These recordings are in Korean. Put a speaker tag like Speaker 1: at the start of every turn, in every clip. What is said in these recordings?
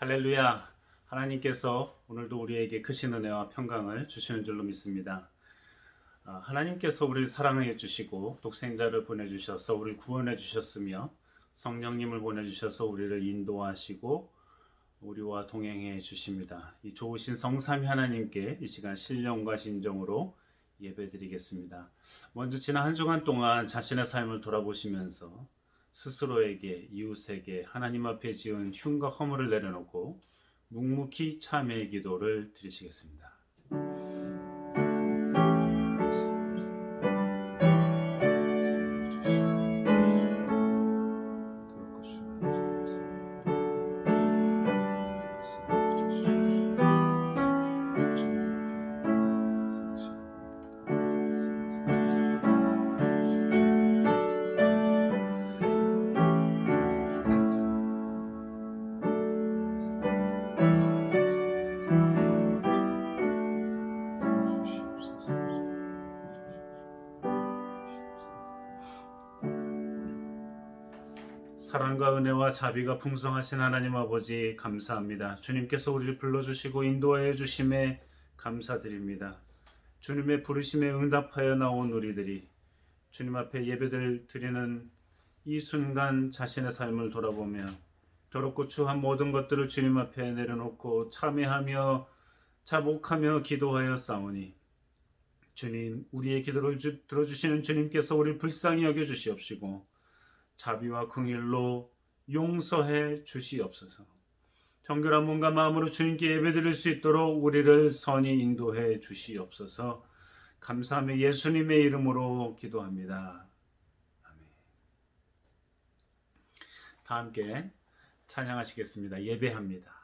Speaker 1: 할렐루야. 하나님께서 오늘도 우리에게 크신 은혜와 평강을 주시는 줄로 믿습니다. 하나님께서 우리를 사랑해 주시고 독생자를 보내주셔서 우리를 구원해 주셨으며 성령님을 보내주셔서 우리를 인도하시고 우리와 동행해 주십니다. 이 좋으신 성삼위 하나님께 이 시간 신령과 진정으로 예배드리겠습니다. 먼저 지난 한 주간 동안 자신의 삶을 돌아보시면서 스스로에게, 이웃에게 하나님 앞에 지은 흉과 허물을 내려놓고 묵묵히 참회의 기도를 드리시겠습니다. 사랑과 은혜와 자비가 풍성하신 하나님 아버지 감사합니다. 주님께서 우리를 불러주시고 인도하여 주심에 감사드립니다. 주님의 부르심에 응답하여 나온 우리들이 주님 앞에 예배를 드리는 이 순간 자신의 삶을 돌아보며 더럽고 추한 모든 것들을 주님 앞에 내려놓고 참회하며 자복하며 기도하여 싸우니 주님, 우리의 기도를 들어주시는 주님께서 우리를 불쌍히 여겨주시옵시고 자비와 긍휼로 용서해 주시옵소서. 정결한 몸과 마음으로 주님께 예배드릴 수 있도록 우리를 선히 인도해 주시옵소서. 감사하며 예수님의 이름으로 기도합니다. 아멘. 다 함께 찬양하시겠습니다. 예배합니다.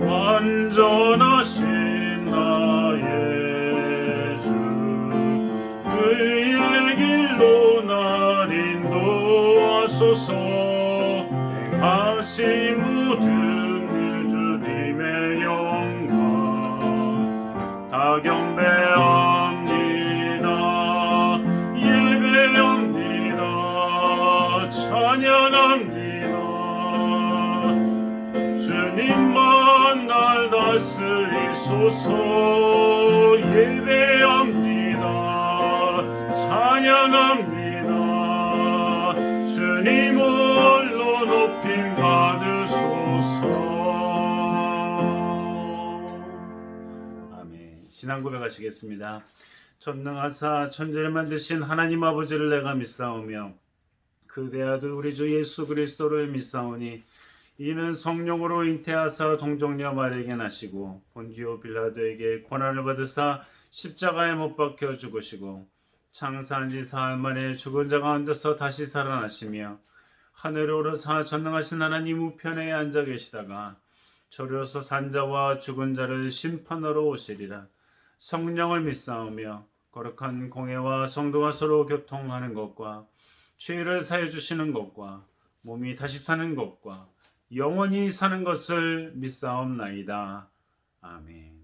Speaker 1: 완전하신 나의 주 그의 길로 날 인도하소서. 행하신 모든 일 주님의 영광 다 경배합니다. 예배합니다. 찬양합니다. 주님만 날 다스리소서. 예배합니다. 찬양합니다. 주님 홀로 높임 받으소서. 아멘. 신앙 고백하시겠습니다. 전능하사 천지를 만드신 하나님 아버지를 내가 믿사오며 그대 아들 우리 주 예수 그리스도를 믿사오니 이는 성령으로 잉태하사 동정녀 마리아에게 나시고 본디오 빌라도에게 고난을 받으사 십자가에 못 박혀 죽으시고 장사한 지 사흘 만에 죽은 자 가운데서 다시 살아나시며 하늘에 오르사 전능하신 하나님 우편에 앉아 계시다가 저리로서 산 자와 죽은 자를 심판하러 오시리라. 성령을 믿사오며 거룩한 공회와 성도가 서로 교통하는 것과 죄를 사해 주시는 것과 몸이 다시 사는 것과 영원히 사는 것을 믿사옵나이다. 아멘.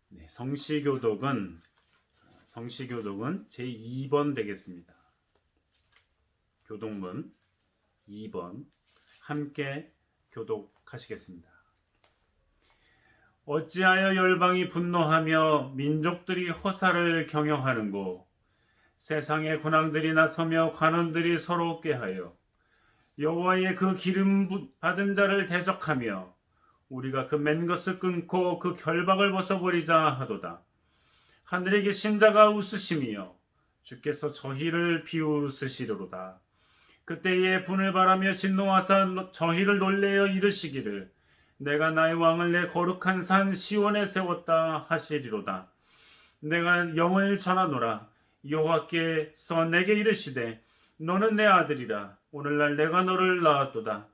Speaker 1: 네, 성시교독은 제2번 되겠습니다. 교독문 2번 함께 교독하시겠습니다. 어찌하여 열방이 분노하며 민족들이 허사를 경영하는고 세상의 군왕들이 나서며 관원들이 서로 꾀하여 여호와의 그 기름 받은 자를 대적하며 우리가 그 맨 것을 끊고 그 결박을 벗어버리자 하도다. 하늘에 계신 자가 웃으시며 주께서 저희를 비웃으시리로다. 그때에 분을 바라며 진노하사 저희를 놀래어 이르시기를 내가 나의 왕을 내 거룩한 산 시온에 세웠다 하시리로다. 내가 영을 전하노라. 여호와께서 내게 이르시되 너는 내 아들이라. 오늘날 내가 너를 낳았도다.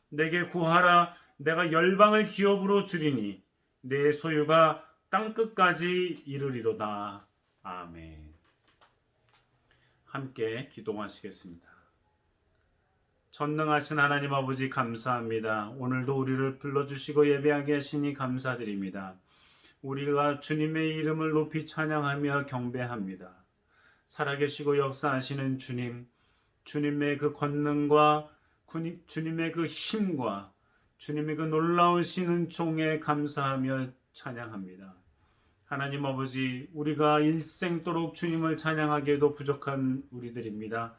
Speaker 1: 내게 구하라. 내가 열방을 기업으로 주리니 내 소유가 땅끝까지 이르리로다. 아멘. 함께 기도하시겠습니다. 전능하신 하나님 아버지 감사합니다. 오늘도 우리를 불러주시고 예배하게 하시니 감사드립니다. 우리가 주님의 이름을 높이 찬양하며 경배합니다. 살아계시고 역사하시는 주님, 주님의 그 권능과 주님의 그 힘과 주님의 그 놀라우신 은총에 감사하며 찬양합니다. 하나님 아버지, 우리가 일생도록 주님을 찬양하기에도 부족한 우리들입니다.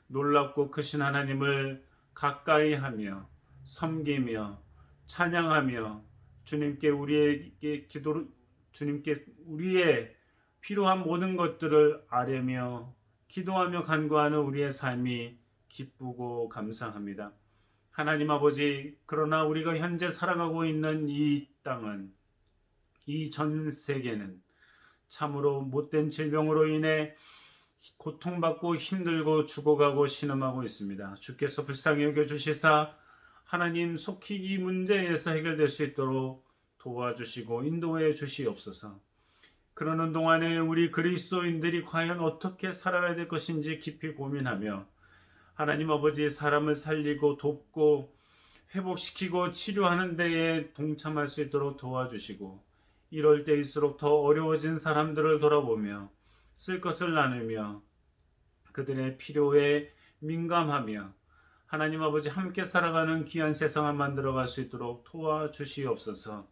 Speaker 1: 놀랍고 크신 하나님을 가까이 하며 섬기며 찬양하며 주님께 우리의 필요한 모든 것들을 아뢰며 기도하며 간구하는 우리의 삶이 기쁘고 감사합니다. 하나님 아버지, 그러나 우리가 현재 살아가고 있는 이 땅은, 이 전 세계는 참으로 못된 질병으로 인해 고통받고 힘들고 죽어가고 신음하고 있습니다. 주께서 불쌍히 여겨주시사 하나님 속히 이 문제에서 해결될 수 있도록 도와주시고 인도해 주시옵소서. 그러는 동안에 우리 그리스도인들이 과연 어떻게 살아가야 될 것인지 깊이 고민하며 하나님 아버지, 사람을 살리고 돕고 회복시키고 치료하는 데에 동참할 수 있도록 도와주시고, 이럴 때일수록 더 어려워진 사람들을 돌아보며 쓸 것을 나누며 그들의 필요에 민감하며 하나님 아버지 함께 살아가는 귀한 세상을 만들어갈 수 있도록 도와주시옵소서.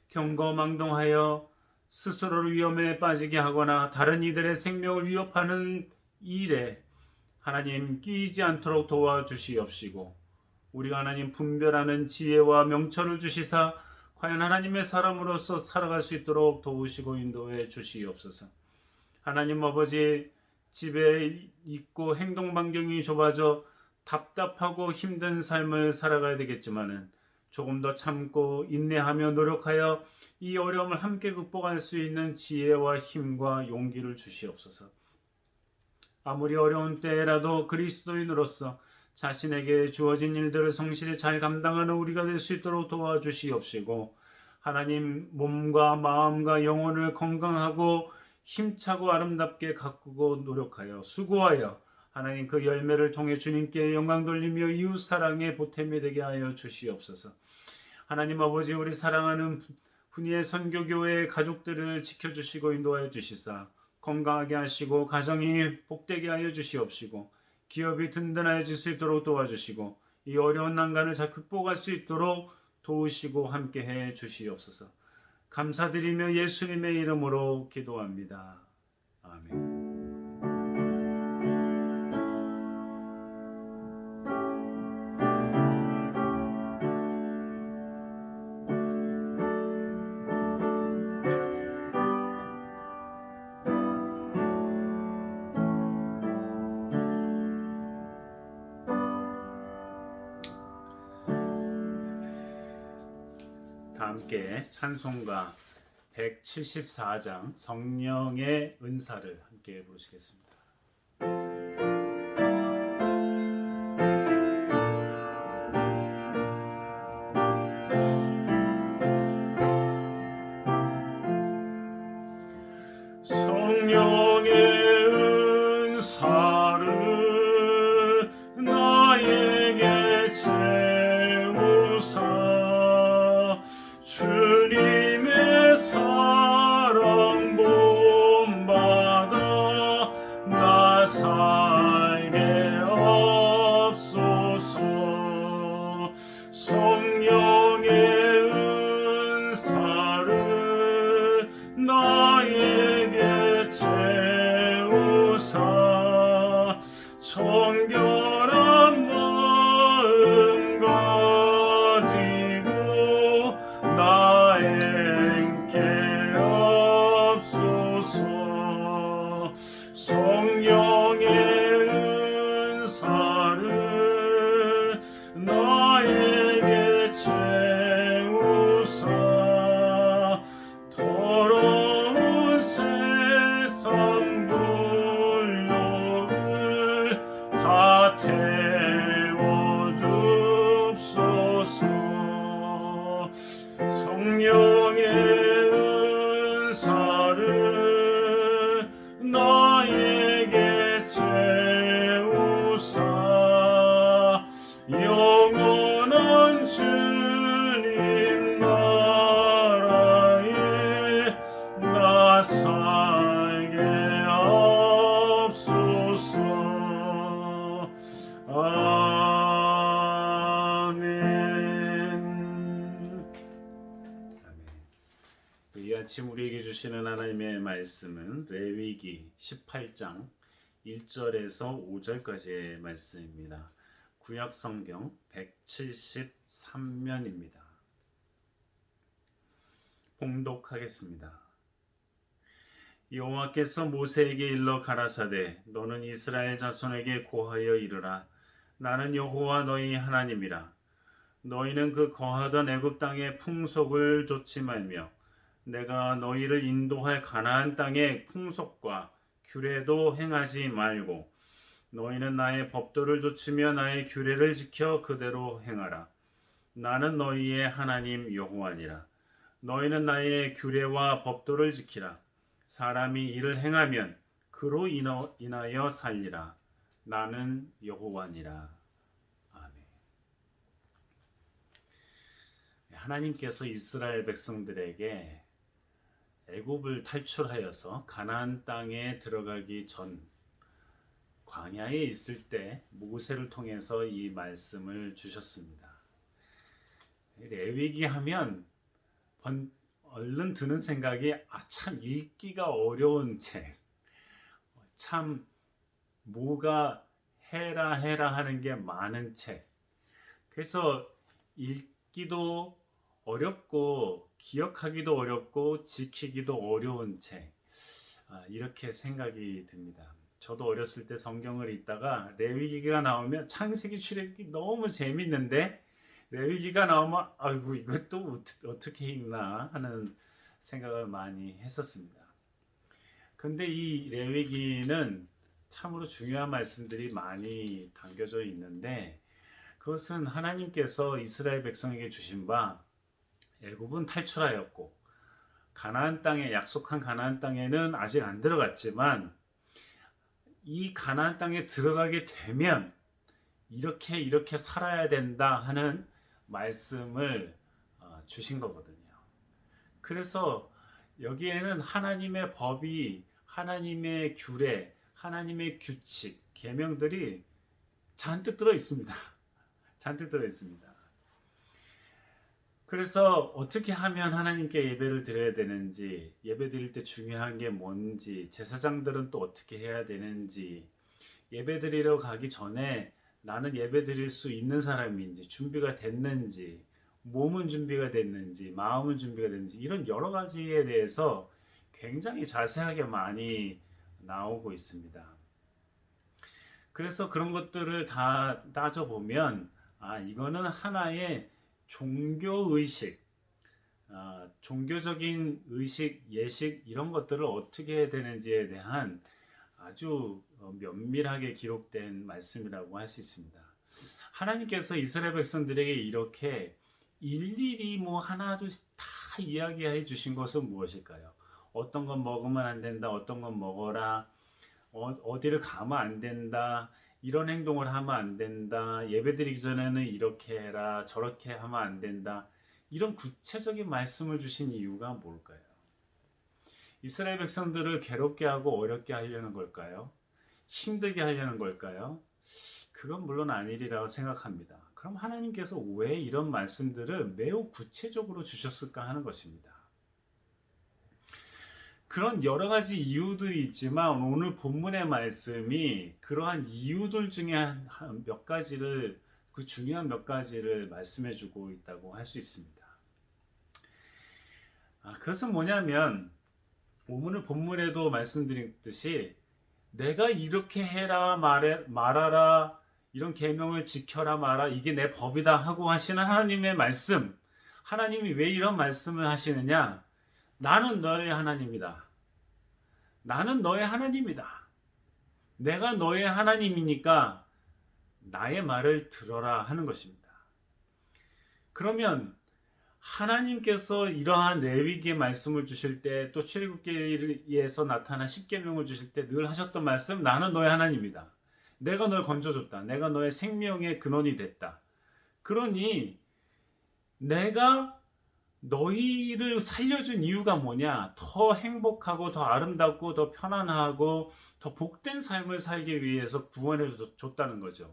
Speaker 1: 경거망동하여 스스로를 위험에 빠지게 하거나 다른 이들의 생명을 위협하는 일에 하나님 끼이지 않도록 도와주시옵시고, 우리가 하나님 분별하는 지혜와 명철을 주시사 과연 하나님의 사람으로서 살아갈 수 있도록 도우시고 인도해 주시옵소서. 하나님 아버지, 집에 있고 행동 반경이 좁아져 답답하고 힘든 삶을 살아가야 되겠지만은 조금 더 참고 인내하며 노력하여 이 어려움을 함께 극복할 수 있는 지혜와 힘과 용기를 주시옵소서. 아무리 어려운 때라도 그리스도인으로서 자신에게 주어진 일들을 성실히 잘 감당하는 우리가 될 수 있도록 도와주시옵시고, 하나님 몸과 마음과 영혼을 건강하고 힘차고 아름답게 가꾸고 노력하여 수고하여 하나님 그 열매를 통해 주님께 영광 돌리며 이웃 사랑의 보탬이 되게 하여 주시옵소서. 하나님 아버지, 우리 사랑하는 분이의 선교교회 가족들을 지켜주시고 인도하여 주시사 건강하게 하시고 가정이 복되게 하여 주시옵시고, 기업이 든든해질 수 있도록 도와주시고 이 어려운 난간을 잘 극복할 수 있도록 도우시고 함께해 주시옵소서. 감사드리며 예수님의 이름으로 기도합니다. 아멘. 함께 찬송가 174장 성령의 은사를 함께 부르시겠습니다. 성령의 은사를 나에게 채우사 주님의 사랑 본받아 나 살게 없소서. 성령의 은사를 나에게 채우사 정결한 마음 가지고 나 행케 없소서. 성령의 은사를 나에게 채우사 더러운 세상 불욕을 다 태워줍소서. 성령의 은사를 나에게 채우사 영원한 주님 나라에 아침 우리에게 주시는 하나님의 말씀은 레위기 18장 1절에서 5절까지의 말씀입니다. 구약 성경 173면입니다. 봉독하겠습니다. 여호와께서 모세에게 일러 가라사대 너는 이스라엘 자손에게 고하여 이르라. 나는 여호와 너희 하나님이라. 너희는 그 거하던 애굽 땅의 풍속을 좇지 말며 내가 너희를 인도할 가나안 땅의 풍속과 규례도 행하지 말고 너희는 나의 법도를 좇으며 나의 규례를 지켜 그대로 행하라. 나는 너희의 하나님 여호와니라. 너희는 나의 규례와 법도를 지키라. 사람이 이를 행하면 그로 인하여 살리라. 나는 여호와니라. 아멘. 하나님께서 이스라엘 백성들에게 애굽을 탈출하여서 가나안 땅에 들어가기 전 광야에 있을 때 모세를 통해서 이 말씀을 주셨습니다. 레위기 하면 얼른 드는 생각이 참 읽기가 어려운 책, 참 뭐가 해라 하는 게 많은 책. 그래서 읽기도 어렵고 기억하기도 어렵고 지키기도 어려운 책, 이렇게 생각이 듭니다. 저도 어렸을 때 성경을 읽다가 레위기가 나오면 창세기 출애굽기 너무 재밌는데 레위기가 나오면 아이고 이것도 어떻게 읽나 하는 생각을 많이 했었습니다. 근데 이 레위기는 참으로 중요한 말씀들이 많이 담겨져 있는데 그것은 하나님께서 이스라엘 백성에게 주신 바 애굽은 탈출하였고 가나안 땅에 약속한 가나안 땅에는 아직 안 들어갔지만 이 가나안 땅에 들어가게 되면 이렇게 살아야 된다 하는 말씀을 주신 거거든요. 그래서 여기에는 하나님의 법이, 하나님의 규례, 하나님의 규칙, 계명들이 잔뜩 들어 있습니다. 잔뜩 들어 있습니다. 그래서 어떻게 하면 하나님께 예배를 드려야 되는지, 예배 드릴 때 중요한 게 뭔지, 제사장들은 또 어떻게 해야 되는지, 예배 드리러 가기 전에 나는 예배 드릴 수 있는 사람인지, 준비가 됐는지, 몸은 준비가 됐는지, 마음은 준비가 됐는지, 이런 여러 가지에 대해서 굉장히 자세하게 많이 나오고 있습니다. 그래서 그런 것들을 다 따져보면 이거는 하나의 종교의식, 종교적인 의식, 예식 이런 것들을 어떻게 해야 되는지에 대한 아주 면밀하게 기록된 말씀이라고 할 수 있습니다. 하나님께서 이스라엘 백성들에게 이렇게 일일이 하나둘씩 다 이야기해 주신 것은 무엇일까요? 어떤 건 먹으면 안 된다, 어떤 건 먹어라, 어디를 가면 안 된다, 이런 행동을 하면 안 된다, 예배드리기 전에는 이렇게 해라, 저렇게 하면 안 된다, 이런 구체적인 말씀을 주신 이유가 뭘까요? 이스라엘 백성들을 괴롭게 하고 어렵게 하려는 걸까요? 힘들게 하려는 걸까요? 그건 물론 아니리라고 생각합니다. 그럼 하나님께서 왜 이런 말씀들을 매우 구체적으로 주셨을까 하는 것입니다. 그런 여러 가지 이유들이 있지만 오늘 본문의 말씀이 그러한 이유들 중에 몇 가지를, 그 중요한 몇 가지를 말씀해 주고 있다고 할 수 있습니다. 그것은 뭐냐면 오늘 본문에도 말씀드렸듯이 내가 이렇게 해라 말아라, 이런 계명을 지켜라 마라, 이게 내 법이다 하고 하시는 하나님의 말씀, 하나님이 왜 이런 말씀을 하시느냐? 나는 너의 하나님이다. 나는 너의 하나님이다. 내가 너의 하나님이니까 나의 말을 들어라 하는 것입니다. 그러면 하나님께서 이러한 레위기의 말씀을 주실 때, 또 출애굽기에서 나타난 십계명을 주실 때 늘 하셨던 말씀, 나는 너의 하나님이다. 내가 널 건져줬다. 내가 너의 생명의 근원이 됐다. 그러니 내가 너희를 살려준 이유가 뭐냐? 더 행복하고 더 아름답고 더 편안하고 더 복된 삶을 살기 위해서 구원해 줬다는 거죠.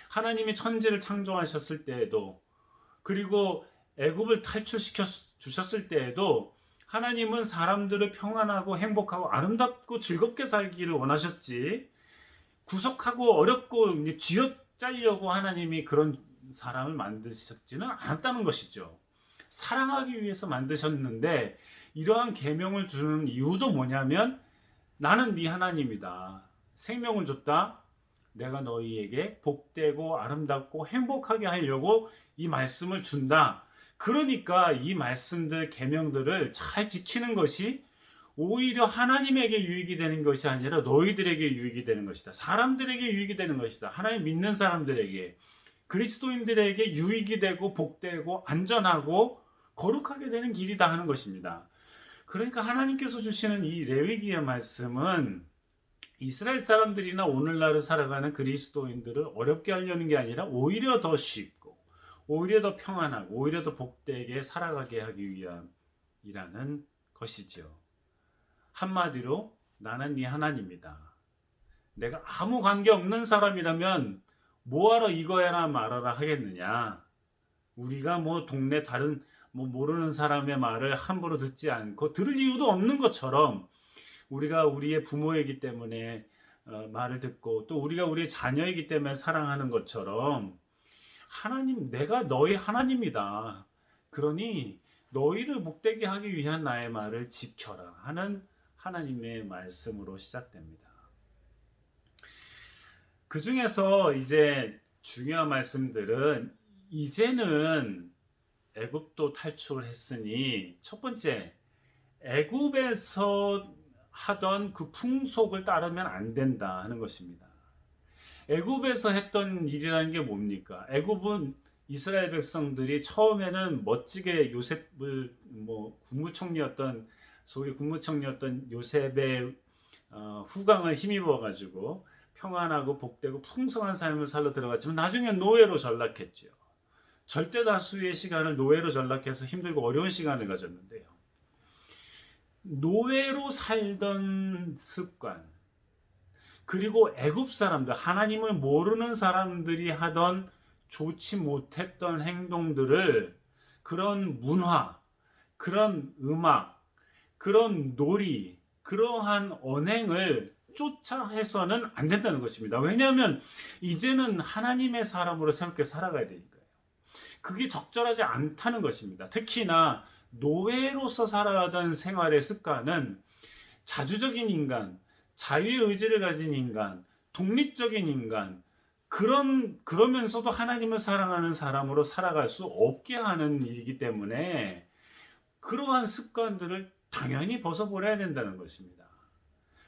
Speaker 1: 하나님이 천지를 창조하셨을 때에도, 그리고 애굽을 탈출시켜 주셨을 때에도 하나님은 사람들을 평안하고 행복하고 아름답고 즐겁게 살기를 원하셨지, 구속하고 어렵고 이제 쥐어짜려고 하나님이 그런 사람을 만드셨지는 않았다는 것이죠. 사랑하기 위해서 만드셨는데, 이러한 계명을 주는 이유도 뭐냐면, 나는 네 하나님이다, 생명을 줬다, 내가 너희에게 복되고 아름답고 행복하게 하려고 이 말씀을 준다. 그러니까 이 말씀들, 계명들을 잘 지키는 것이 오히려 하나님에게 유익이 되는 것이 아니라 너희들에게 유익이 되는 것이다. 사람들에게 유익이 되는 것이다. 하나님 믿는 사람들에게, 그리스도인들에게 유익이 되고 복되고 안전하고 거룩하게 되는 길이다 하는 것입니다. 그러니까 하나님께서 주시는 이 레위기의 말씀은 이스라엘 사람들이나 오늘날을 살아가는 그리스도인들을 어렵게 하려는 게 아니라 오히려 더 쉽고 오히려 더 평안하고 오히려 더 복되게 살아가게 하기 위함이라는 것이죠. 한마디로 나는 네 하나님이다. 내가 아무 관계없는 사람이라면 뭐하러 이거 해라 말아라 하겠느냐. 우리가 뭐 동네 다른 모르는 사람의 말을 함부로 듣지 않고 들을 이유도 없는 것처럼, 우리가 우리의 부모이기 때문에 말을 듣고 또 우리가 우리의 자녀이기 때문에 사랑하는 것처럼, 하나님, 내가 너희 하나님이다, 그러니 너희를 복되게 하기 위한 나의 말을 지켜라 하는 하나님의 말씀으로 시작됩니다. 그 중에서 이제 중요한 말씀들은, 이제는 애굽도 탈출을 했으니 첫 번째, 애굽에서 하던 그 풍속을 따르면 안 된다 하는 것입니다. 애굽에서 했던 일이라는 게 뭡니까? 애굽은 이스라엘 백성들이 처음에는 멋지게 요셉을, 국무총리였던, 소위 국무총리였던 요셉의 후광을 힘입어 가지고 평안하고 복되고 풍성한 삶을 살러 들어갔지만 나중에 노예로 전락했죠. 절대 다수의 시간을 노예로 전락해서 힘들고 어려운 시간을 가졌는데요. 노예로 살던 습관, 그리고 애굽 사람들, 하나님을 모르는 사람들이 하던 좋지 못했던 행동들을, 그런 문화, 그런 음악, 그런 놀이, 그러한 언행을 쫓아 해서는 안 된다는 것입니다. 왜냐하면 이제는 하나님의 사람으로 새롭게 살아가야 되니까요. 그게 적절하지 않다는 것입니다. 특히나 노예로서 살아가던 생활의 습관은 자주적인 인간, 자유의 의지를 가진 인간, 독립적인 인간, 그러면서도 하나님을 사랑하는 사람으로 살아갈 수 없게 하는 일이기 때문에 그러한 습관들을 당연히 벗어버려야 된다는 것입니다.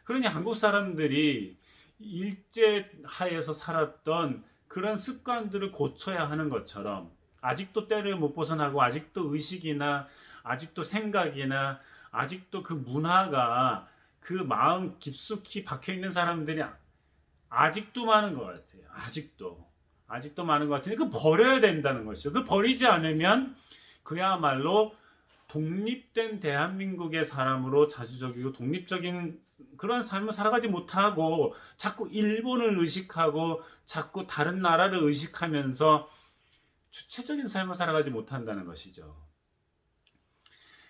Speaker 1: 그러니 한국 사람들이 일제하에서 살았던 그런 습관들을 고쳐야 하는 것처럼, 아직도 때를 못 벗어나고 아직도 의식이나 아직도 생각이나 아직도 그 문화가 그 마음 깊숙이 박혀있는 사람들이 아직도 많은 것 같아요. 아직도 많은 것 같으니 그 버려야 된다는 것이죠. 그 버리지 않으면 그야말로 독립된 대한민국의 사람으로 자주적이고 독립적인 그런 삶을 살아가지 못하고 자꾸 일본을 의식하고 자꾸 다른 나라를 의식하면서 주체적인 삶을 살아가지 못한다는 것이죠.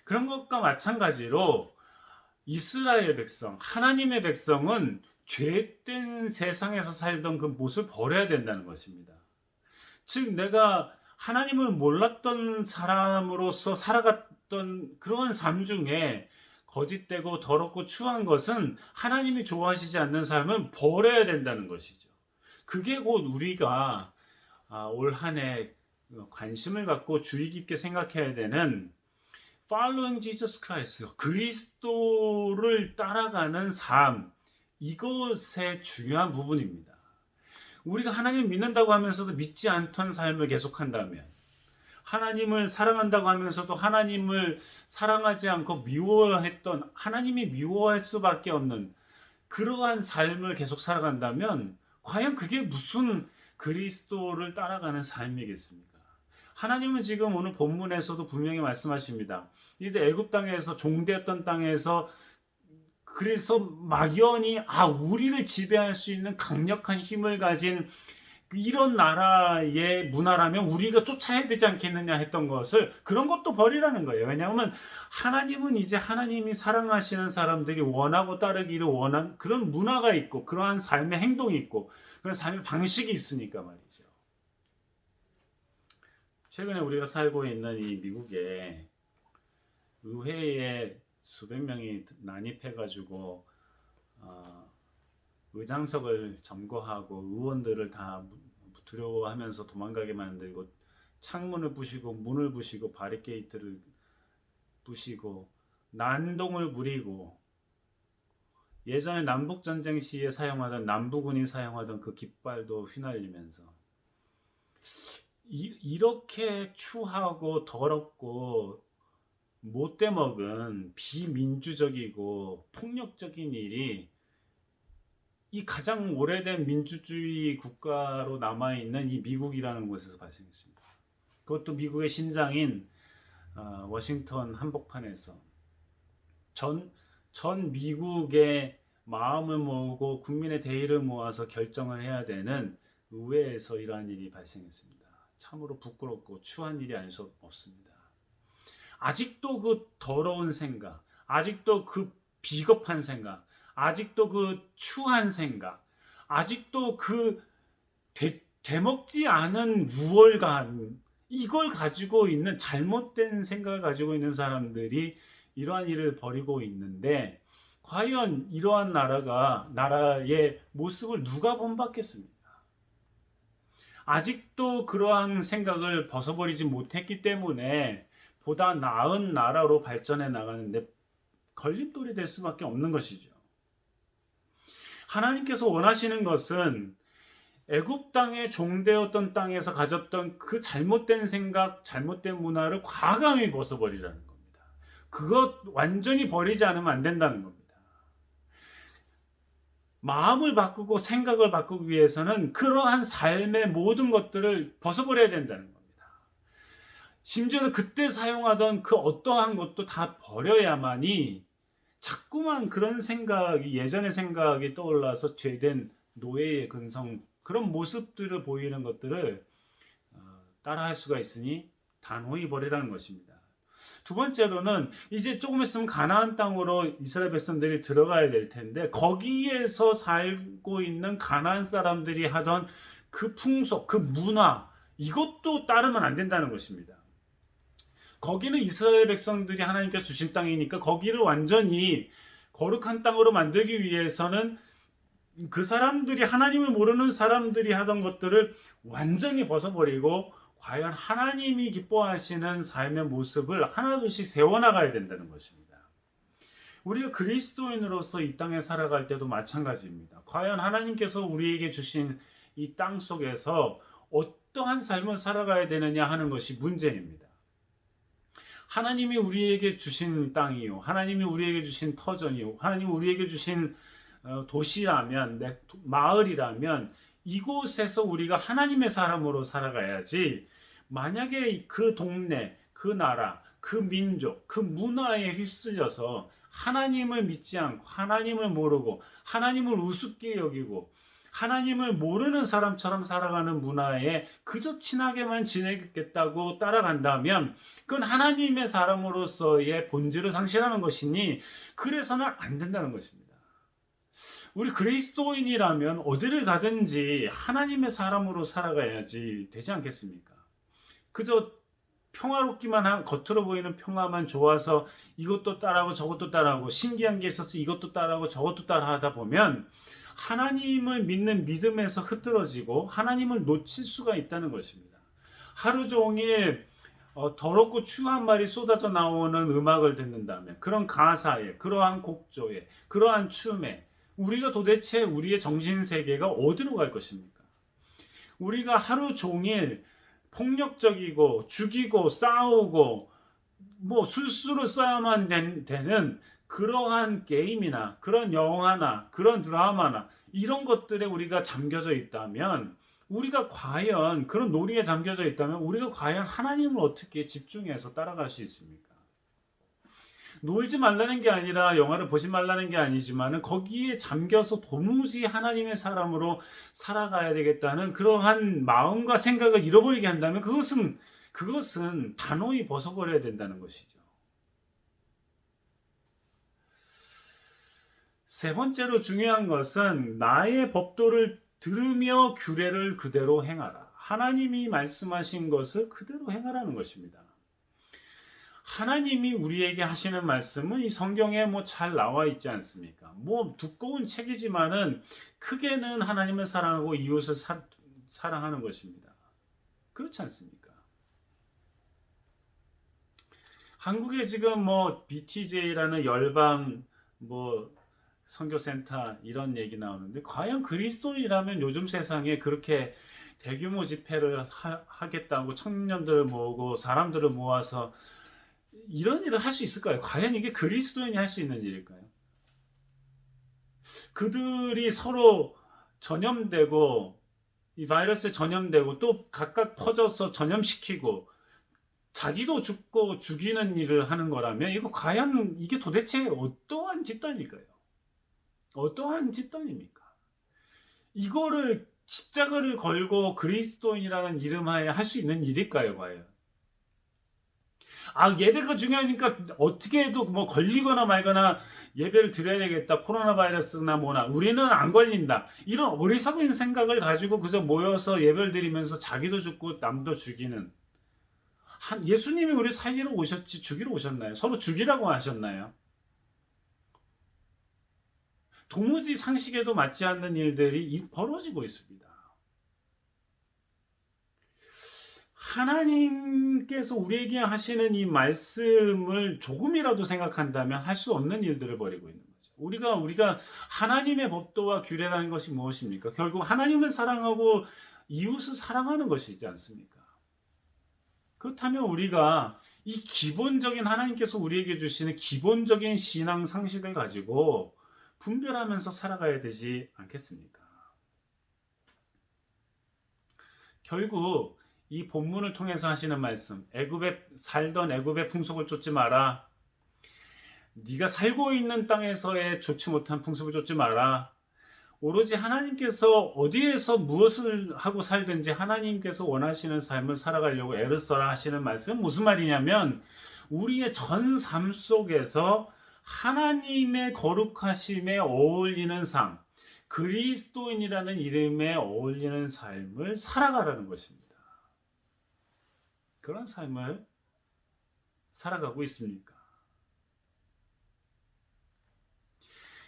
Speaker 1: 그런 것과 마찬가지로 이스라엘 백성, 하나님의 백성은 죄된 세상에서 살던 그 모습을 버려야 된다는 것입니다. 즉, 내가 하나님을 몰랐던 사람으로서 살아갔던 그러한 삶 중에 거짓되고 더럽고 추한 것은, 하나님이 좋아하시지 않는 삶은 버려야 된다는 것이죠. 그게 곧 우리가 올 한 해 관심을 갖고 주의 깊게 생각해야 되는 Following Jesus Christ, 그리스도를 따라가는 삶, 이것의 중요한 부분입니다. 우리가 하나님을 믿는다고 하면서도 믿지 않던 삶을 계속한다면, 하나님을 사랑한다고 하면서도 하나님을 사랑하지 않고 미워했던, 하나님이 미워할 수밖에 없는 그러한 삶을 계속 살아간다면 과연 그게 무슨 그리스도를 따라가는 삶이겠습니까? 하나님은 지금 오늘 본문에서도 분명히 말씀하십니다. 이제 애굽 땅에서, 종되었던 땅에서, 그래서 막연히 우리를 지배할 수 있는 강력한 힘을 가진 이런 나라의 문화라면 우리가 쫓아야 되지 않겠느냐 했던 것을, 그런 것도 버리라는 거예요. 왜냐하면 하나님은 이제 하나님이 사랑하시는 사람들이 원하고 따르기를 원한 그런 문화가 있고 그러한 삶의 행동이 있고 그런 삶의 방식이 있으니까 말이죠. 최근에 우리가 살고 있는 이 미국에 의회에 수백 명이 난입해가지고 의장석을 점거하고 의원들을 다 두려워하면서 도망가게 만들고 창문을 부시고 문을 부시고 바리케이트를 부시고 난동을 부리고 예전에 남북전쟁 시에 사용하던 남부군이 사용하던 그 깃발도 휘날리면서 이렇게 추하고 더럽고 못돼 먹은 비민주적이고 폭력적인 일이 이 가장 오래된 민주주의 국가로 남아있는 이 미국이라는 곳에서 발생했습니다. 그것도 미국의 심장인 워싱턴 한복판에서 전 미국의 마음을 모으고 국민의 대의를 모아서 결정을 해야 되는 의회에서 이러한 일이 발생했습니다. 참으로 부끄럽고 추한 일이 아닐 수 없습니다. 아직도 그 더러운 생각, 아직도 그 비겁한 생각, 아직도 그 추한 생각, 아직도 그 되먹지 않은 우월감, 이걸 가지고 있는, 잘못된 생각을 가지고 있는 사람들이 이러한 일을 벌이고 있는데, 과연 이러한 나라의 모습을 누가 본받겠습니까? 아직도 그러한 생각을 벗어버리지 못했기 때문에 보다 나은 나라로 발전해 나가는데 걸림돌이 될 수밖에 없는 것이죠. 하나님께서 원하시는 것은 애굽 땅에 종되었던 땅에서 가졌던 그 잘못된 생각, 잘못된 문화를 과감히 벗어버리라는 겁니다. 그것 완전히 버리지 않으면 안 된다는 겁니다. 마음을 바꾸고 생각을 바꾸기 위해서는 그러한 삶의 모든 것들을 벗어버려야 된다는 겁니다. 심지어는 그때 사용하던 그 어떠한 것도 다 버려야만이, 자꾸만 그런 생각이, 예전의 생각이 떠올라서 죄된 노예의 근성, 그런 모습들을 보이는 것들을 따라할 수가 있으니 단호히 버리라는 것입니다. 두 번째로는 이제 조금 있으면 가나안 땅으로 이스라엘 백성들이 들어가야 될 텐데, 거기에서 살고 있는 가나안 사람들이 하던 그 풍속, 그 문화, 이것도 따르면 안 된다는 것입니다. 거기는 이스라엘 백성들이 하나님께서 주신 땅이니까 거기를 완전히 거룩한 땅으로 만들기 위해서는 그 사람들이, 하나님을 모르는 사람들이 하던 것들을 완전히 벗어버리고 과연 하나님이 기뻐하시는 삶의 모습을 하나둘씩 세워나가야 된다는 것입니다. 우리가 그리스도인으로서 이 땅에 살아갈 때도 마찬가지입니다. 과연 하나님께서 우리에게 주신 이 땅 속에서 어떠한 삶을 살아가야 되느냐 하는 것이 문제입니다. 하나님이 우리에게 주신 땅이요, 하나님이 우리에게 주신 터전이요, 하나님이 우리에게 주신 도시라면, 마을이라면 이곳에서 우리가 하나님의 사람으로 살아가야지, 만약에 그 동네, 그 나라, 그 민족, 그 문화에 휩쓸려서 하나님을 믿지 않고 하나님을 모르고 하나님을 우습게 여기고 하나님을 모르는 사람처럼 살아가는 문화에 그저 친하게만 지내겠다고 따라간다면 그건 하나님의 사람으로서의 본질을 상실하는 것이니, 그래서는 안 된다는 것입니다. 우리 그리스도인이라면 어디를 가든지 하나님의 사람으로 살아가야지 되지 않겠습니까? 그저 평화롭기만 겉으로 보이는 평화만 좋아서 이것도 따라하고 저것도 따라하고, 신기한 게 있어서 이것도 따라하고 저것도 따라하다 보면 하나님을 믿는 믿음에서 흐트러지고 하나님을 놓칠 수가 있다는 것입니다. 하루 종일 더럽고 추한 말이 쏟아져 나오는 음악을 듣는다면, 그런 가사에, 그러한 곡조에, 그러한 춤에 우리가 도대체 우리의 정신세계가 어디로 갈 것입니까? 우리가 하루 종일 폭력적이고 죽이고 싸우고 술수로 써야만 되는 그러한 게임이나 그런 영화나 그런 드라마나 이런 것들에 우리가 잠겨져 있다면, 우리가 과연 그런 놀이에 잠겨져 있다면 우리가 과연 하나님을 어떻게 집중해서 따라갈 수 있습니까? 놀지 말라는 게 아니라 영화를 보지 말라는 게 아니지만은 거기에 잠겨서 도무지 하나님의 사람으로 살아가야 되겠다는 그러한 마음과 생각을 잃어버리게 한다면 그것은 단호히 벗어버려야 된다는 것이죠. 세 번째로 중요한 것은 나의 법도를 들으며 규례를 그대로 행하라. 하나님이 말씀하신 것을 그대로 행하라는 것입니다. 하나님이 우리에게 하시는 말씀은 이 성경에 뭐 잘 나와 있지 않습니까? 뭐 두꺼운 책이지만은 크게는 하나님을 사랑하고 이웃을 사랑하는 것입니다. 그렇지 않습니까? 한국에 지금 뭐 BTJ라는 열방 뭐 선교센터 이런 얘기 나오는데 과연 그리스도인이라면 요즘 세상에 그렇게 대규모 집회를 하겠다고 청년들을 모으고 사람들을 모아서 이런 일을 할 수 있을까요? 과연 이게 그리스도인이 할 수 있는 일일까요? 그들이 서로 전염되고 이 바이러스에 전염되고 또 각각 퍼져서 전염시키고 자기도 죽고 죽이는 일을 하는 거라면 이거 과연 이게 도대체 어떠한 집단일까요? 어떠한 집단입니까? 이거를 십자가를 걸고 그리스도인이라는 이름하에 할 수 있는 일일까요, 과연? 예배가 중요하니까 어떻게 해도 뭐 걸리거나 말거나 예배를 드려야 되겠다. 코로나 바이러스나 뭐나. 우리는 안 걸린다. 이런 어리석은 생각을 가지고 그저 모여서 예배를 드리면서 자기도 죽고 남도 죽이는. 예수님이 우리 살리러 오셨지 죽이러 오셨나요? 서로 죽이라고 하셨나요? 도무지 상식에도 맞지 않는 일들이 벌어지고 있습니다. 하나님께서 우리에게 하시는 이 말씀을 조금이라도 생각한다면 할 수 없는 일들을 벌이고 있는 거죠. 우리가 하나님의 법도와 규례라는 것이 무엇입니까? 결국 하나님을 사랑하고 이웃을 사랑하는 것이지 않습니까? 그렇다면 우리가 이 기본적인 하나님께서 우리에게 주시는 기본적인 신앙 상식을 가지고 분별하면서 살아가야 되지 않겠습니까? 결국 이 본문을 통해서 하시는 말씀, 애굽에 살던 애굽의 풍속을 쫓지 마라. 네가 살고 있는 땅에서의 좋지 못한 풍속을 쫓지 마라. 오로지 하나님께서 어디에서 무엇을 하고 살든지 하나님께서 원하시는 삶을 살아가려고 애를 써라 하시는 말씀 무슨 말이냐면 우리의 전 삶 속에서 하나님의 거룩하심에 어울리는 삶, 그리스도인이라는 이름에 어울리는 삶을 살아가라는 것입니다. 그런 삶을 살아가고 있습니까?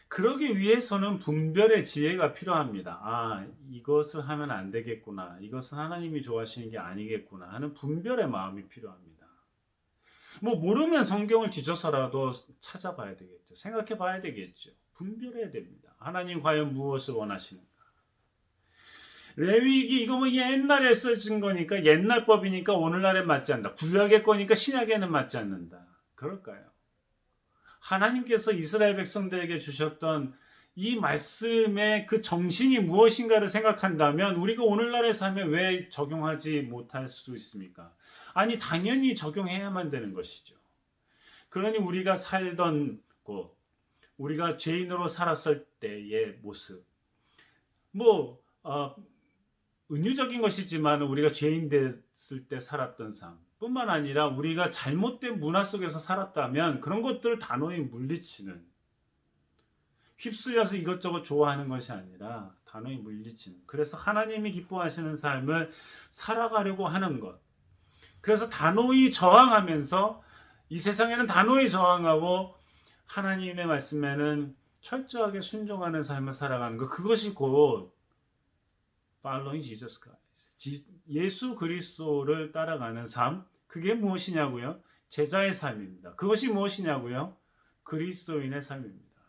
Speaker 1: 그러기 위해서는 분별의 지혜가 필요합니다. 이것을 하면 안 되겠구나. 이것은 하나님이 좋아하시는 게 아니겠구나 하는 분별의 마음이 필요합니다. 뭐 모르면 성경을 뒤져서라도 찾아봐야 되겠죠. 생각해 봐야 되겠죠. 분별해야 됩니다. 하나님 과연 무엇을 원하시는가? 레위기 이거 뭐 옛날에 써진 거니까 옛날 법이니까 오늘날에 맞지 않는다. 구약의 거니까 신약에는 맞지 않는다. 그럴까요? 하나님께서 이스라엘 백성들에게 주셨던 이 말씀의 그 정신이 무엇인가를 생각한다면 우리가 오늘날의 삶에 왜 적용하지 못할 수도 있습니까? 당연히 적용해야만 되는 것이죠. 그러니 우리가 살던 곳, 우리가 죄인으로 살았을 때의 모습, 은유적인 것이지만 우리가 죄인 됐을 때 살았던 삶 뿐만 아니라 우리가 잘못된 문화 속에서 살았다면 그런 것들을 단호히 물리치는, 휩쓸려서 이것저것 좋아하는 것이 아니라 단호히 물리치는, 그래서 하나님이 기뻐하시는 삶을 살아가려고 하는 것, 그래서 단호히 저항하면서 이 세상에는 단호히 저항하고 하나님의 말씀에는 철저하게 순종하는 삶을 살아가는 것, 그것이 곧 Following Jesus Christ. 예수 그리스도를 따라가는 삶. 그게 무엇이냐고요? 제자의 삶입니다. 그것이 무엇이냐고요? 그리스도인의 삶입니다.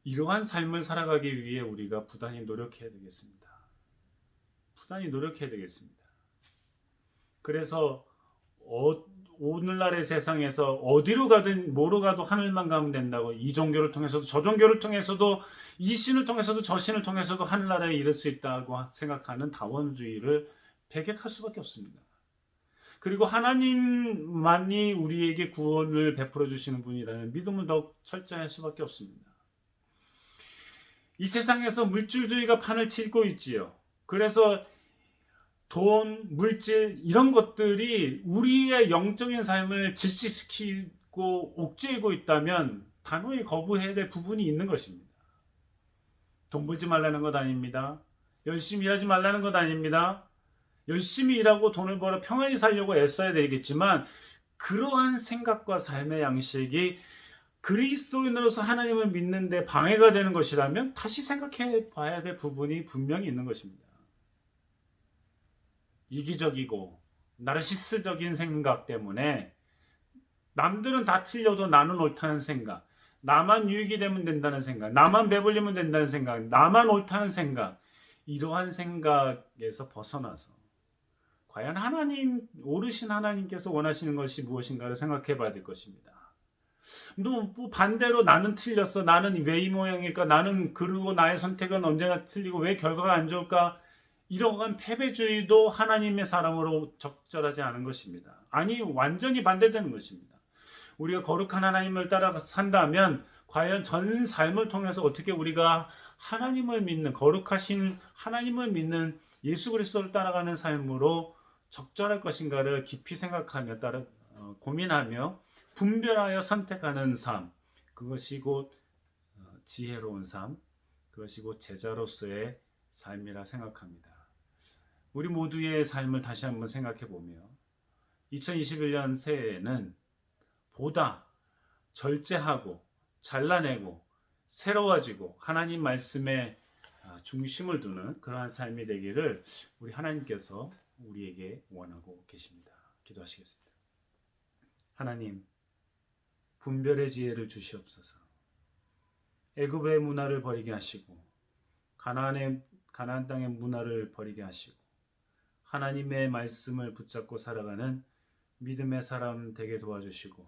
Speaker 1: 이러한 삶을 살아가기 위해 우리가 부단히 노력해야 되겠습니다. 부단히 노력해야 되겠습니다. 그래서 오늘날의 세상에서 어디로 가든 뭐로 가도 하늘만 가면 된다고, 이 종교를 통해서도 저 종교를 통해서도 이 신을 통해서도 저 신을 통해서도 하늘나라에 이를 수 있다고 생각하는 다원주의를 배격할 수밖에 없습니다. 그리고 하나님만이 우리에게 구원을 베풀어 주시는 분이라는 믿음은 더욱 철저할 수밖에 없습니다. 이 세상에서 물질주의가 판을 치고 있지요. 그래서 돈, 물질 이런 것들이 우리의 영적인 삶을 질식시키고 옥죄이고 있다면 단호히 거부해야 될 부분이 있는 것입니다. 돈 벌지 말라는 것 아닙니다. 열심히 일하지 말라는 것 아닙니다. 열심히 일하고 돈을 벌어 평안히 살려고 애써야 되겠지만 그러한 생각과 삶의 양식이 그리스도인으로서 하나님을 믿는데 방해가 되는 것이라면 다시 생각해 봐야 될 부분이 분명히 있는 것입니다. 이기적이고 나르시스적인 생각 때문에 남들은 다 틀려도 나는 옳다는 생각, 나만 유익이 되면 된다는 생각, 나만 배불리면 된다는 생각, 나만 옳다는 생각, 이러한 생각에서 벗어나서 과연 하나님, 오르신 하나님께서 원하시는 것이 무엇인가를 생각해 봐야 될 것입니다. 또 반대로 나는 틀렸어, 나는 왜 이 모양일까, 나는 그러고 나의 선택은 언제나 틀리고 왜 결과가 안 좋을까, 이러한 패배주의도 하나님의 사람으로 적절하지 않은 것입니다. 아니, 완전히 반대되는 것입니다. 우리가 거룩한 하나님을 따라 산다면 과연 전 삶을 통해서 어떻게 우리가 하나님을 믿는, 거룩하신 하나님을 믿는 예수 그리스도를 따라가는 삶으로 적절할 것인가를 깊이 생각하며 고민하며 분별하여 선택하는 삶, 그것이 곧 지혜로운 삶, 그것이 곧 제자로서의 삶이라 생각합니다. 우리 모두의 삶을 다시 한번 생각해 보며 2021년 새해에는 보다 절제하고 잘라내고 새로워지고 하나님 말씀에 중심을 두는 그러한 삶이 되기를 우리 하나님께서 우리에게 원하고 계십니다. 기도하시겠습니다. 하나님, 분별의 지혜를 주시옵소서. 애굽의 문화를 버리게 하시고 가나안 땅의 문화를 버리게 하시고 하나님의 말씀을 붙잡고 살아가는 믿음의 사람 되게 도와주시고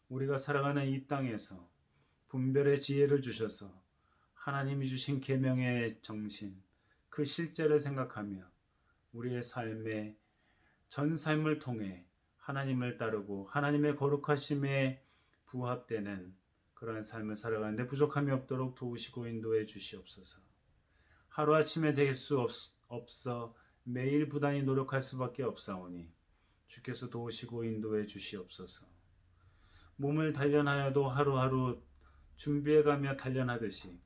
Speaker 1: 우리가 살아가는 이 땅에서 분별의 지혜를 주셔서 하나님이 주신 계명의 정신, 그 실제를 생각하며 우리의 삶의 전 삶을 통해 하나님을 따르고 하나님의 거룩하심에 부합되는 그러한 삶을 살아가는데 부족함이 없도록 도우시고 인도해 주시옵소서. 하루아침에 될 수 없어 매일 부단히 노력할 수밖에 없사오니 주께서 도우시고 인도해 주시옵소서. 몸을 단련하여도 하루하루 준비해가며 단련하듯이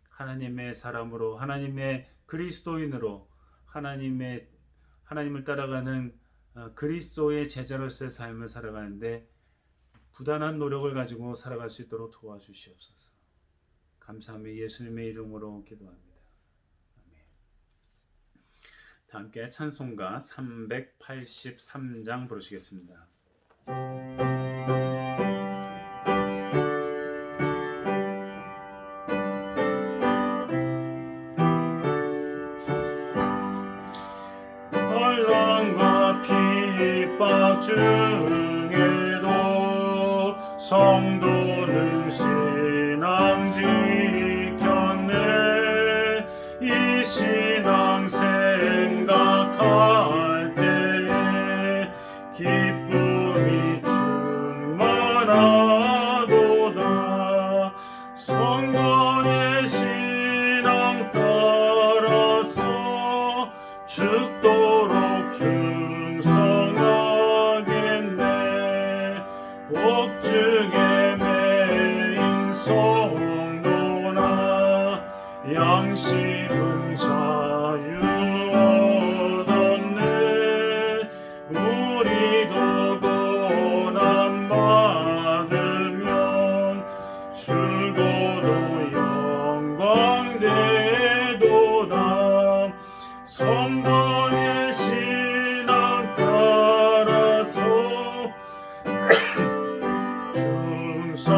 Speaker 1: 하나님의 사람으로 하나님의 그리스도인으로 하나님을 따라가는 그리스도의 제자로서의 삶을 살아가는데 부단한 노력을 가지고 살아갈 수 있도록 도와주시옵소서. 감사하며 예수님의 이름으로 기도합니다. 아멘. 다 함께 찬송가 383장 부르시겠습니다. 환난과 핍박 중에도 성도는 신앙 지켰네. 이 신앙 생각할 때에 기쁨이 충만하도다. 성도의 신앙 따라서 죽도록 충성하겠네. 복중에 매인 성도나 양심은 자유 얻었네. 우리도 고난 받으면 죽어도 영광 되도다. 성도의 신앙 따라서 충성하겠네.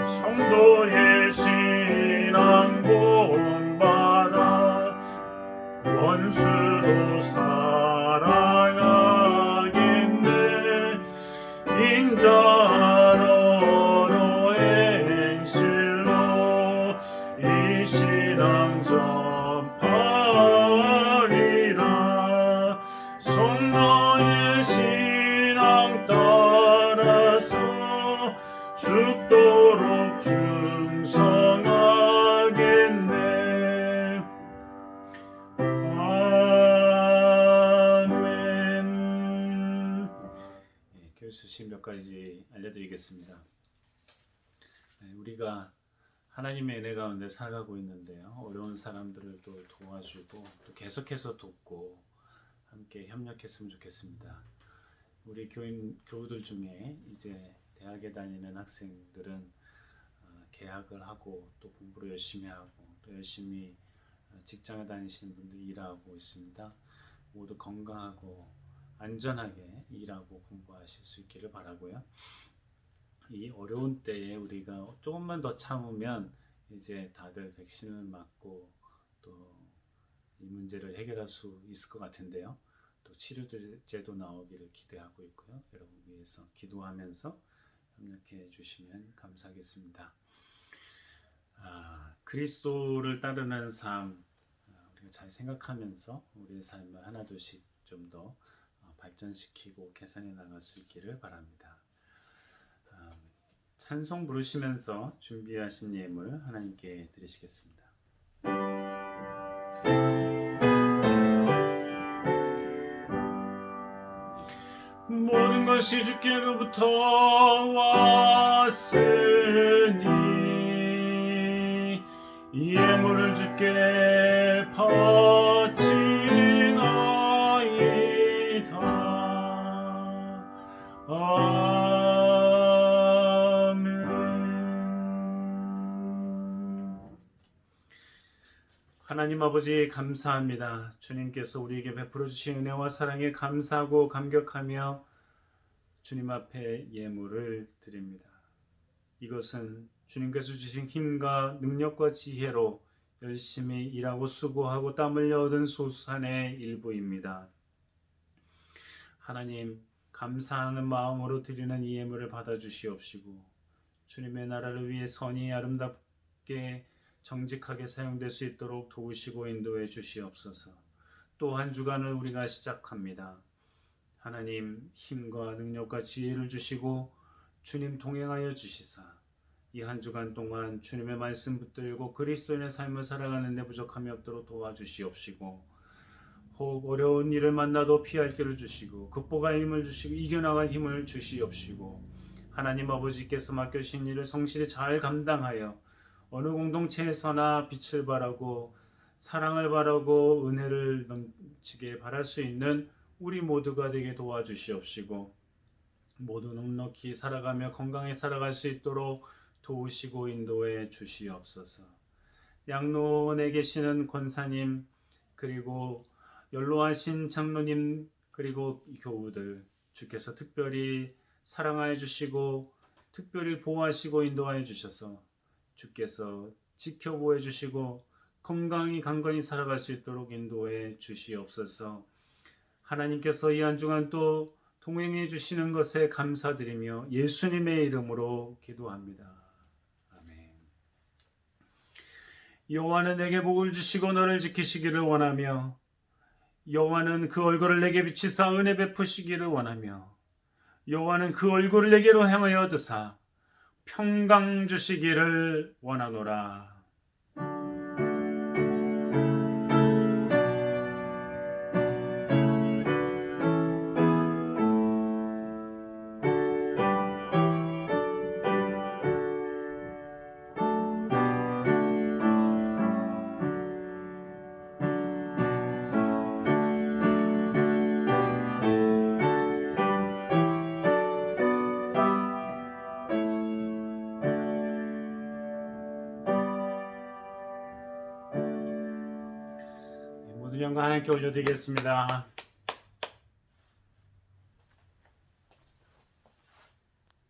Speaker 1: 성도의 신앙 본받아 원수도 사랑하겠네. 인자로로 행실로 이 신앙 전파리라. 신앙 따라서 죽도록 충성하겠네. 아멘. 교수님 몇 가지 알려드리겠습니다. 우리가 하나님의 은혜 가운데 살아가고 있는데요. 어려운 사람들을 또 도와주고 또 계속해서 돕고 함께 협력했으면 좋겠습니다. 우리 교우들 중에 이제 대학에 다니는 학생들은 개학을 하고 또 공부를 열심히 하고 또 열심히 직장에 다니시는 분들 일하고 있습니다. 모두 건강하고 안전하게 일하고 공부하실 수 있기를 바라고요. 이 어려운 때에 우리가 조금만 더 참으면 이제 다들 백신을 맞고 또 이 문제를 해결할 수 있을 것 같은데요. 또 치료제도 나오기를 기대하고 있고요. 여러분 위해서 기도하면서 협력해 주시면 감사하겠습니다. 그리스도를 따르는 삶 우리가 잘 생각하면서 우리의 삶을 하나둘씩 좀 더 발전시키고 개선해 나갈 수 있기를 바랍니다. 찬송 부르시면서 준비하신 예물 하나님께 드리시겠습니다. 모든 것이 주께로부터 왔으니 이 예물을 주께 바치나이다. 하나님 아버지 감사합니다. 주님께서 우리에게 베풀어 주신 은혜와 사랑에 감사하고 감격하며 주님 앞에 예물을 드립니다. 이것은 주님께서 주신 힘과 능력과 지혜로 열심히 일하고 수고하고 땀 흘려 얻은 소산의 일부입니다. 하나님 감사하는 마음으로 드리는 이 예물을 받아주시옵시고 주님의 나라를 위해 선히 아름답게 정직하게 사용될 수 있도록 도우시고 인도해 주시옵소서. 또 한 주간을 우리가 시작합니다. 하나님 힘과 능력과 지혜를 주시고 주님 동행하여 주시사 이 한 주간 동안 주님의 말씀 붙들고 그리스도인의 삶을 살아가는 데 부족함이 없도록 도와주시옵시고 혹 어려운 일을 만나도 피할 길을 주시고 극복할 힘을 주시고 이겨나갈 힘을 주시옵시고 하나님 아버지께서 맡겨주신 일을 성실히 잘 감당하여 어느 공동체에서나 빛을 발하고 사랑을 바라고 은혜를 넘치게 바랄 수 있는 우리 모두가 되게 도와주시옵시고 모두 넉넉히 살아가며 건강히 살아갈 수 있도록 도우시고 인도해 주시옵소서. 양로원에 계시는 권사님 그리고 연로하신 장로님 그리고 교우들 주께서 특별히 사랑하여 주시고 특별히 보호하시고 인도하여 주셔서 주께서 지켜보해 주시고 건강히 강건히 살아갈 수 있도록 인도해 주시옵소서. 하나님께서 이 한 주간 또 동행해 주시는 것에 감사드리며 예수님의 이름으로 기도합니다. 아멘. 여호와는 내게 복을 주시고 너를 지키시기를 원하며 여호와는 그 얼굴을 내게 비치사 은혜 베푸시기를 원하며 여호와는 그 얼굴을 내게로 향하여 드사 평강 주시기를 원하노라. 모든 영광 하나님께 올려드리겠습니다.